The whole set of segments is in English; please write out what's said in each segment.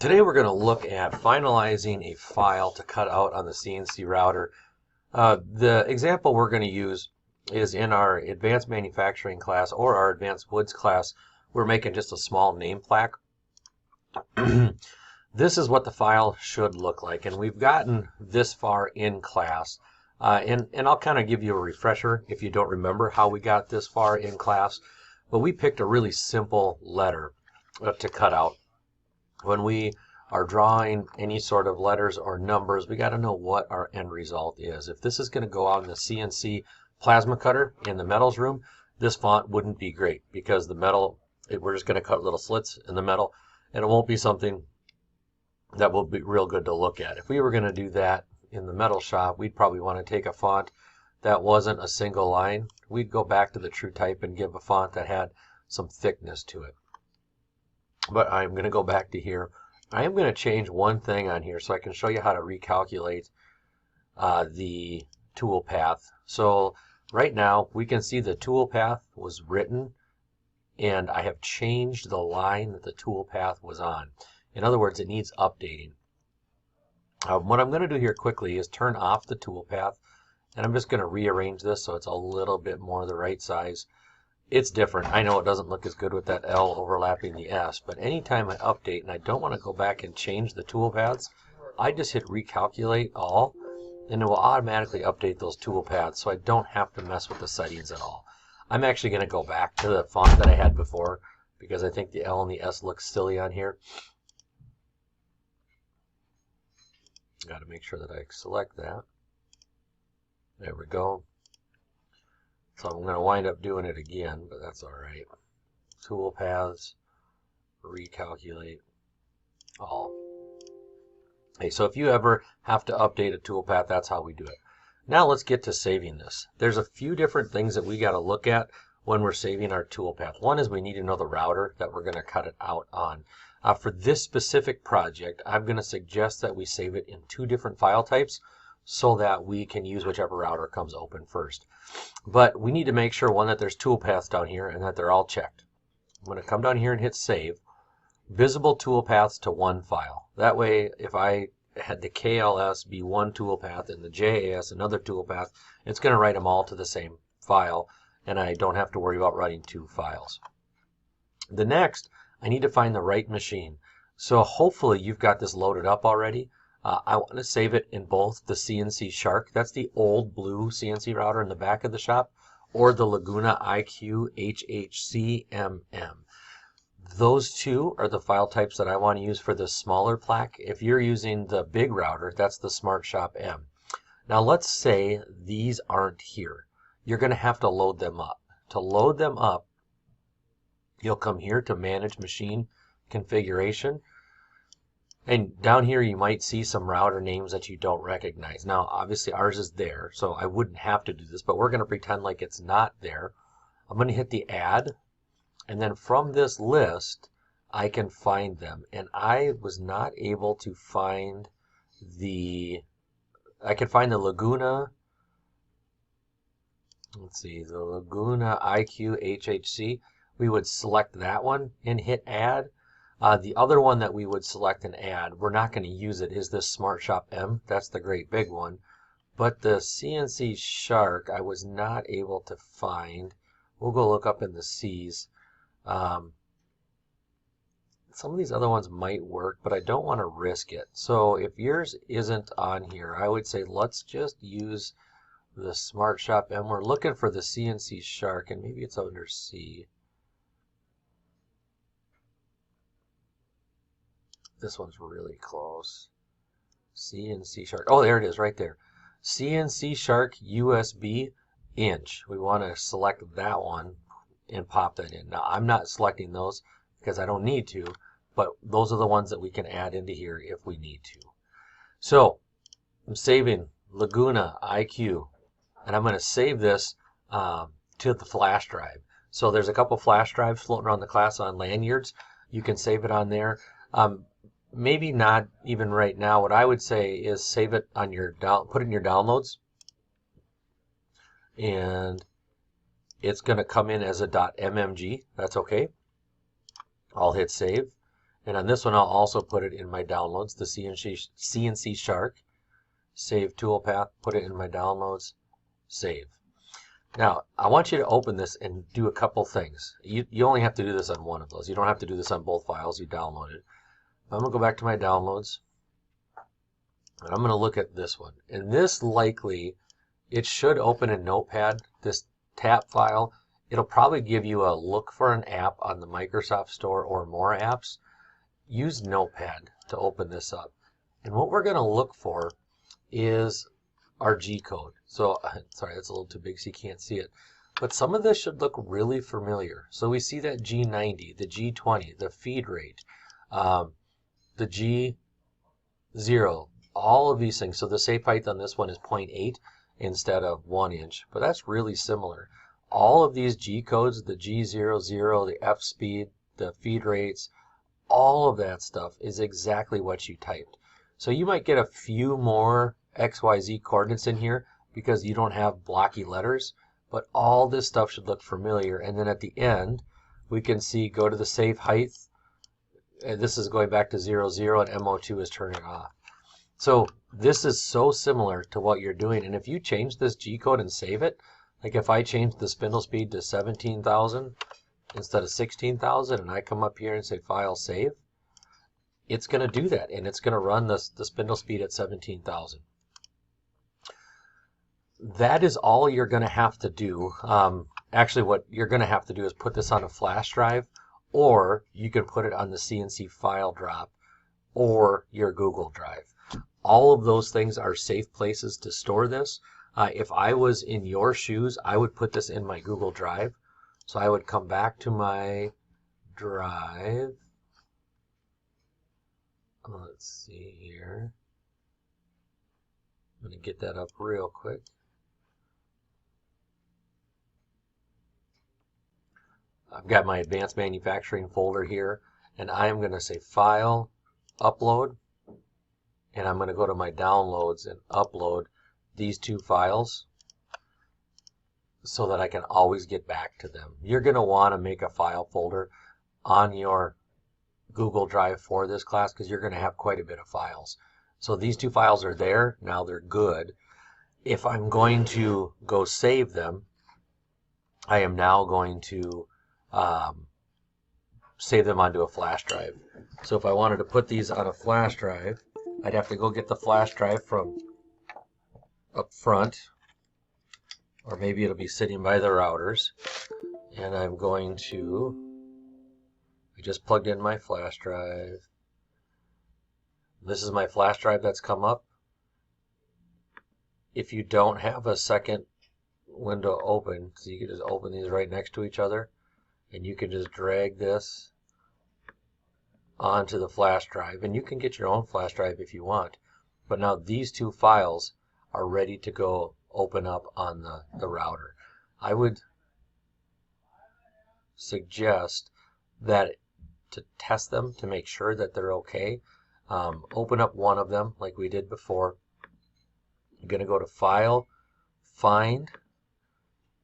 Today we're going to look at finalizing a file to cut out on the CNC router. The example we're going to use is in our advanced manufacturing class or our advanced woods class. We're making just a small name plaque. This is what the file should look like, and we've gotten this far in class. And I'll kind of give you a refresher if you don't remember how we got this far in class. But we picked a really simple letter to cut out. When we are drawing any sort of letters or numbers, we got to know what our end result is. If this is going to go out in the CNC plasma cutter in the metals room, this font wouldn't be great because the metal, we're just going to cut little slits in the metal, and it won't be something that will be real good to look at. If we were going to do that in the metal shop, we'd probably want to take a font that wasn't a single line. We'd go back to the true type and give a font that had some thickness to it. But I'm going to go back to here. I am going to change one thing on here so I can show you how to recalculate the tool path. So right now we can see the tool path was written and I have changed the line that the tool path was on. In other words, it needs updating. What I'm going to do here quickly is turn off the tool path, and I'm just going to rearrange this so it's a little bit more the right size. It's different. I know it doesn't look as good with that L overlapping the S, but anytime I update and I don't want to go back and change the tool paths, I just hit recalculate all, and it will automatically update those tool paths so I don't have to mess with the settings at all. I'm actually going to go back to the font that I had before because I think the L and the S look silly on here. Got to make sure that I select that. There we go. So I'm going to wind up doing it again, but that's all right. Tool paths, recalculate all. Okay, so if you ever have to update a tool path, that's how we do it. Now let's get to saving this. There's a few different things that we got to look at when we're saving our tool path. One is we need to know the router that we're going to cut it out on. For this specific project, I'm going to suggest that we save it in two different file types so that we can use whichever router comes open first. But we need to make sure, one, that there's tool paths down here and that they're all checked. I'm going to come down here and hit save. Visible tool paths to one file. That way, if I had the KLS be one tool path and the JAS another tool path, it's going to write them all to the same file, and I don't have to worry about writing two files. The next, I need to find the right machine. So hopefully you've got this loaded up already. I want to save it in both the CNC Shark, that's the old blue CNC router in the back of the shop, or the Laguna IQ HHCMM. Those two are the file types that I want to use for the smaller plaque. If you're using the big router, that's the Smart Shop M. Now let's say these aren't here. You're going to have to load them up. To load them up, you'll come here to Manage Machine Configuration. And down here you might see some router names that you don't recognize. Now obviously ours is there, so I wouldn't have to do this, but we're going to pretend like it's not there. I'm going to hit the add, and then from this list I can find them. And I was not able to find I can find the Laguna, let's see, the Laguna IQ HHC. We would select that one and hit add. The other one that we would select and add, we're not going to use it, is this Smart Shop M. That's the great big one. But the CNC Shark, I was not able to find. We'll go look up in the C's. Some of these other ones might work, but I don't want to risk it. So if yours isn't on here, I would say let's just use the Smart Shop M. We're looking for the CNC Shark, and maybe it's under C. This one's really close. CNC Shark. Oh, there it is right there. CNC Shark USB inch. We want to select that one and pop that in. Now, I'm not selecting those because I don't need to, but those are the ones that we can add into here if we need to. So I'm saving Laguna IQ, and I'm going to save this to the flash drive. So there's a couple flash drives floating around the class on lanyards. You can save it on there. Maybe not even right now. What I would say is save it on your put it in your downloads, and it's going to come in as a .mmg. That's okay. I'll hit save, And on this one, I'll also put it in my downloads, the CNC Shark. Save toolpath, put it in my downloads, save. Now, I want you to open this and do a couple things. You only have to do this on one of those. You don't have to do this on both files you downloaded. I'm going to go back to my downloads, and I'm going to look at this one. And this likely, it should open in Notepad, this tap file. It'll probably give you a look for an app on the Microsoft Store or more apps. Use Notepad to open this up. And what we're going to look for is our G code. So, sorry, that's a little too big so you can't see it. But some of this should look really familiar. So we see that G90, the G20, the feed rate, the G0, all of these things. So the safe height on this one is 0.8 instead of 1 inch. But that's really similar. All of these G codes, the G00, the F speed, the feed rates, all of that stuff is exactly what you typed. So you might get a few more XYZ coordinates in here because you don't have blocky letters, but all this stuff should look familiar. And then at the end, we can see go to the safe height. And this is going back to 00 and MO2 is turning off. So this is so similar to what you're doing. And if you change this G code and save it, like if I change the spindle speed to 17,000 instead of 16,000 and I come up here and say file save, it's going to do that, and it's going to run the spindle speed at 17,000. That is all you're going to have to do. Actually, what you're going to have to do is put this on a flash drive, or you can put it on the CNC file drop or your Google Drive. All of those things are safe places to store this. If I was in your shoes, I would put this in my Google Drive. So I would come back to my drive. Let's see here. I'm going to get that up real quick. I've got my advanced manufacturing folder here, and I'm going to say File, Upload, and I'm going to go to my downloads and upload these two files so that I can always get back to them. You're going to want to make a file folder on your Google Drive for this class because you're going to have quite a bit of files. So these two files are there. Now they're good. If I'm going to go save them, I am now going to save them onto a flash drive. So if I wanted to put these on a flash drive, I'd have to go get the flash drive from up front, or maybe it'll be sitting by the routers, and I'm going to, I just plugged in my flash drive. This is my flash drive that's come up. If you don't have a second window open, so you can just open these right next to each other, and you can just drag this onto the flash drive, and you can get your own flash drive if you want. But now these two files are ready to go open up on the router. I would suggest that to test them to make sure that they're okay, open up one of them like we did before. I'm going to go to File, Find,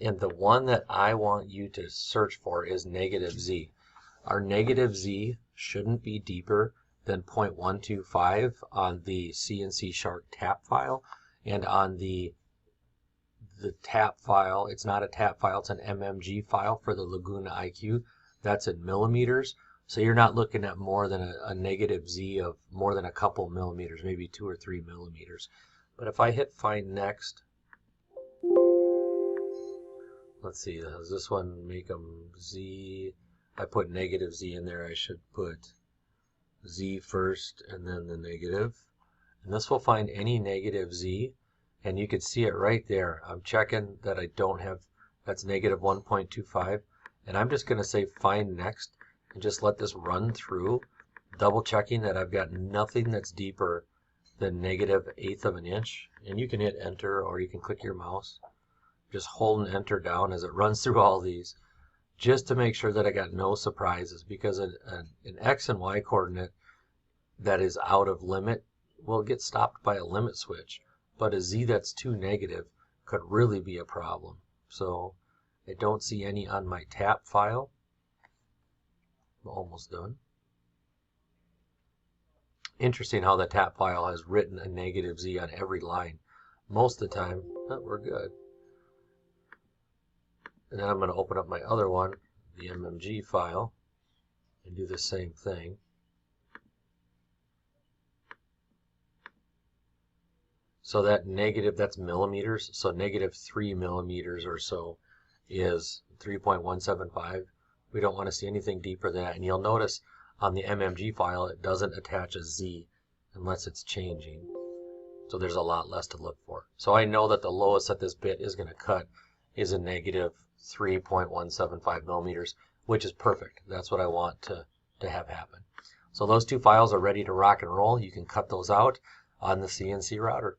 and the one that I want you to search for is -Z. Our -Z shouldn't be deeper than 0.125 on the CNC Shark tap file, and on the tap file, it's not a tap file, it's an MMG file for the Laguna IQ. That's in millimeters. So you're not looking at more than a -Z of more than a couple millimeters, maybe 2 or 3 millimeters. But if I hit Find Next, let's see, does this one make them Z? I put -Z in there. I should put Z first and then the negative. And this will find any -Z. And you can see it right there. I'm checking that I don't have, that's -1.25. And I'm just going to say Find Next and just let this run through, double checking that I've got nothing that's deeper than -1/8 of an inch. And you can hit Enter, or you can click your mouse. Just hold and Enter down as it runs through all these, just to make sure that I got no surprises, because an X and Y coordinate that is out of limit will get stopped by a limit switch. But a Z that's too negative could really be a problem. So I don't see any on my tap file. I'm almost done. Interesting how the tap file has written a negative Z on every line. Most of the time, we're good. And then I'm going to open up my other one, the MMG file, and do the same thing. So that negative, that's millimeters, so negative 3 millimeters or so is 3.175. We don't want to see anything deeper than that. And you'll notice on the MMG file, it doesn't attach a Z unless it's changing. So there's a lot less to look for. So I know that the lowest that this bit is going to cut is a negative 3.175 millimeters, which is perfect. That's what I want to have happen. So those two files are ready to rock and roll. You can cut those out on the CNC router.